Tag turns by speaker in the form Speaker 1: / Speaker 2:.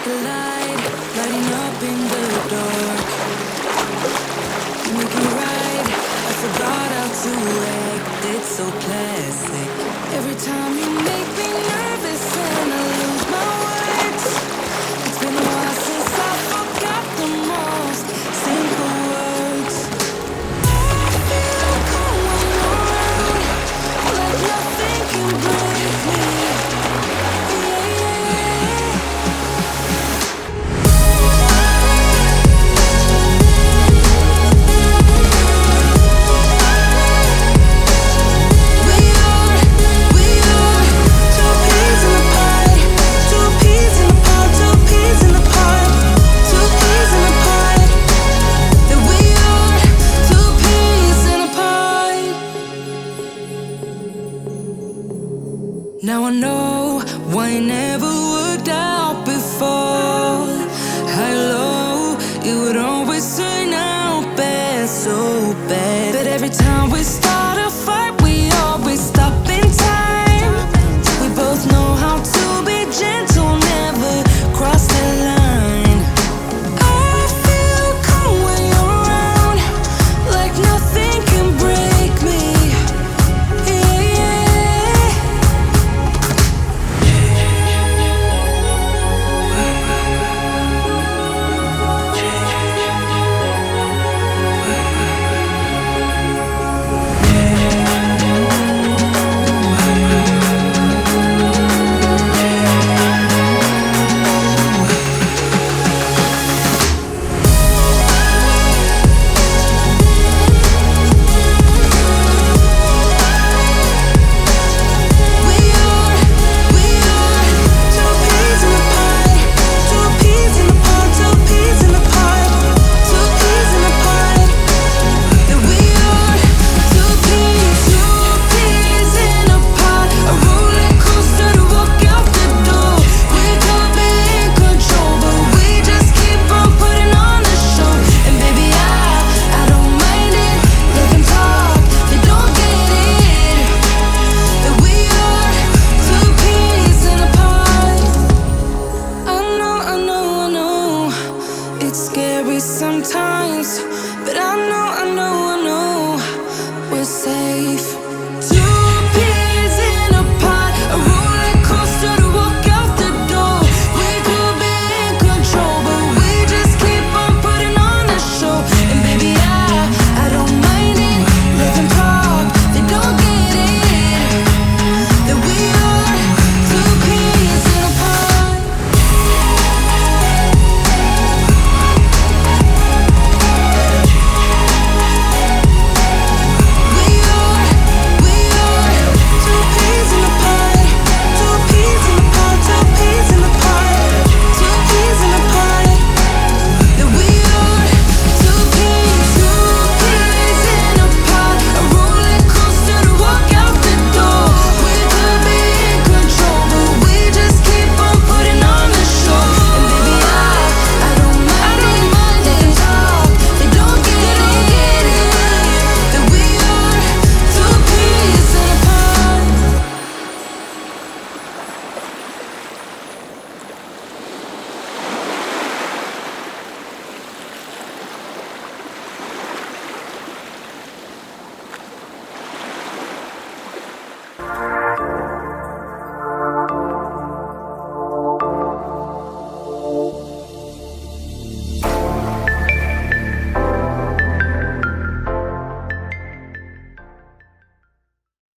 Speaker 1: like a light, lighting up in the dark. You make me right, I forgot how to act. It's so classic. Every time you make me nervous and I lose my words. It's been a while since I forgot the most simple words. I feel calm when you're around, like nothing can break me. Now I know why it never worked out before. High low, it would always turn out bad, so bad. But every